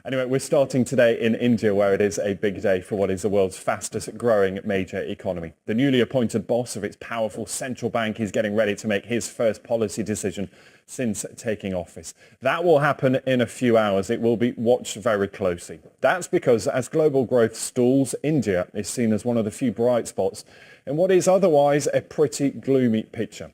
Anyway, we're starting today in India, where it is a big day for what is the world's fastest growing major economy. The newly appointed boss of its powerful central bank is getting ready to make his first policy decision since taking office. That will happen in a few hours. It will be watched very closely. That's because as global growth stalls, India is seen as one of the few bright spots in what is otherwise a pretty gloomy picture.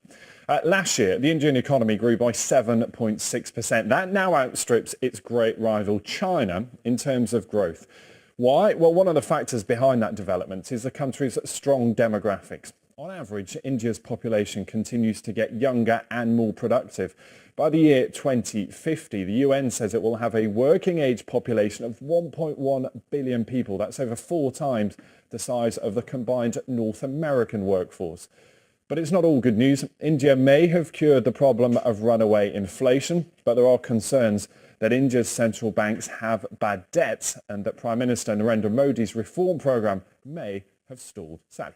Last year, the Indian economy grew by 7.6%. That now outstrips its great rival China in terms of growth. Why? Well, one of the factors behind that development is the country's strong demographics. On average, India's population continues to get younger and more productive. By the year 2050, the UN says it will have a working age population of 1.1 billion people. That's over 4 times the size of the combined North American workforce. But it's not all good news. India may have cured the problem of runaway inflation, but there are concerns that India's central banks have bad debts and that Prime Minister Narendra Modi's reform programme may have stalled. Sally.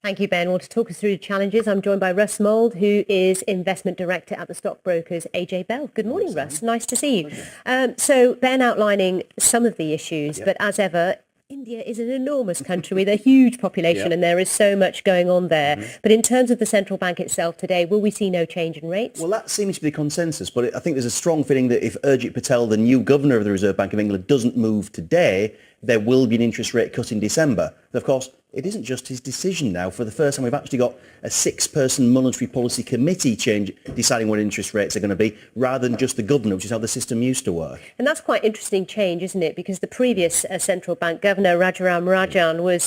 Thank you, Ben. Well, to talk us through the challenges, I'm joined by Russ Mould, who is Investment Director at the stockbrokers AJ Bell. Good morning, Russ. Nice to see you. So Ben outlining some of the issues, but as ever, India is an enormous country with a huge population and there is so much going on there. But in terms of the central bank itself today, will we see no change in rates? Well, that seems to be the consensus, but I think there's a strong feeling that if Urjit Patel, the new governor of the Reserve Bank of England, doesn't move today, there will be an interest rate cut in December. But of course, it isn't just his decision now. For the first time, we've actually got a 6-person monetary policy committee deciding what interest rates are going to be, rather than just the governor, which is how the system used to work. And that's quite interesting change, isn't it? Because the previous central bank governor, Rajaram Rajan, was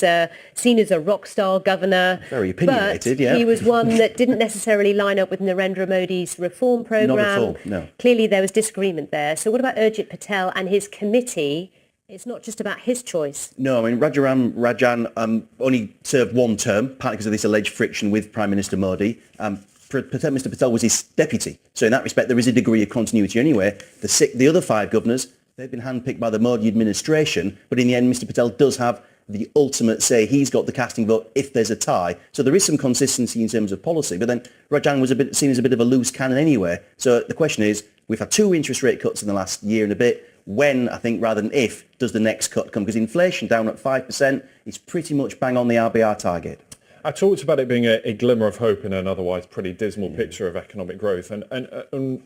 seen as a rock star governor. Very opinionated, but he was one that didn't necessarily line up with Narendra Modi's reform programme. Not at all, no. Clearly there was disagreement there. So what about Urjit Patel and his committee? It's not just about his choice. No, I mean, Rajaram Rajan only served one term, partly because of this alleged friction with Prime Minister Modi. Mr Patel was his deputy. So in that respect, there is a degree of continuity anyway. The other 5 governors, they've been handpicked by the Modi administration. But in the end, Mr Patel does have the ultimate say. He's got the casting vote if there's a tie. So there is some consistency in terms of policy. But then Rajan was seen as a bit of a loose cannon anyway. So the question is, we've had 2 interest rate cuts in the last year and a bit. When, I think, rather than if, does the next cut come? Because inflation down at 5% is pretty much bang on the RBR target. I talked about it being a glimmer of hope in an otherwise pretty dismal picture of economic growth. And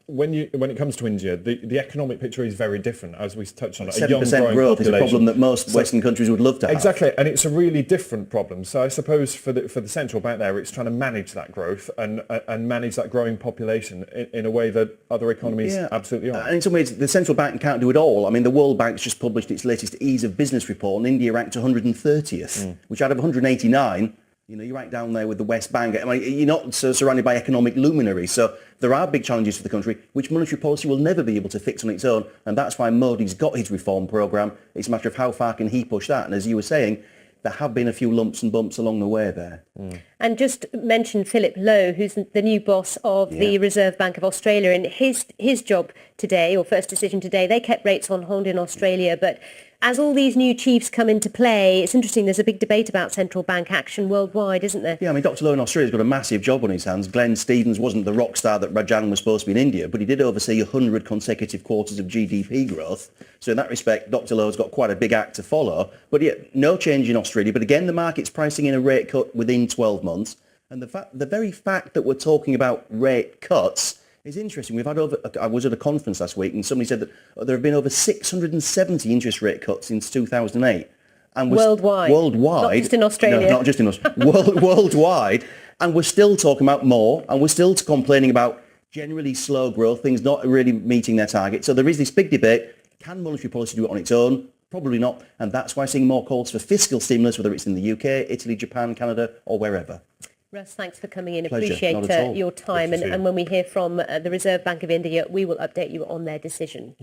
when it comes to India, the economic picture is very different, as we touched on. 7% growth is a problem that most Western countries would love to have. Exactly, and it's a really different problem. So I suppose for the central bank there, it's trying to manage that growth and manage that growing population in a way that other economies absolutely aren't. And in some ways, the central bank can't do it all. I mean, the World Bank's just published its latest ease of business report, and India ranked 130th, which out of 189, you're right down there with the West Bank. I mean, you're not surrounded by economic luminaries. So there are big challenges for the country, which monetary policy will never be able to fix on its own. And that's why Modi's got his reform programme. It's a matter of how far can he push that. And as you were saying, there have been a few lumps and bumps along the way there. And just mention Philip Lowe, who's the new boss of the Reserve Bank of Australia. And his job today, or first decision today, they kept rates on hold in Australia. But as all these new chiefs come into play, it's interesting, there's a big debate about central bank action worldwide, isn't there? Yeah, I mean, Dr. Lowe in Australia's got a massive job on his hands. Glenn Stevens wasn't the rock star that Rajan was supposed to be in India, but he did oversee 100 consecutive quarters of GDP growth. So in that respect, Dr. Lowe's got quite a big act to follow. But yeah, no change in Australia. But again, the market's pricing in a rate cut within 12 months. And the very fact that we're talking about rate cuts is interesting. I was at a conference last week and somebody said that there have been over 670 interest rate cuts since 2008. And worldwide. Not just in Australia. No, not just in Australia. Worldwide. And we're still talking about more, and we're still complaining about generally slow growth, things not really meeting their target. So there is this big debate. Can monetary policy do it on its own? Probably not. And that's why seeing more calls for fiscal stimulus, whether it's in the UK, Italy, Japan, Canada, or wherever. Russ, thanks for coming in. Pleasure. Appreciate your time. And when we hear from the Reserve Bank of India, we will update you on their decision.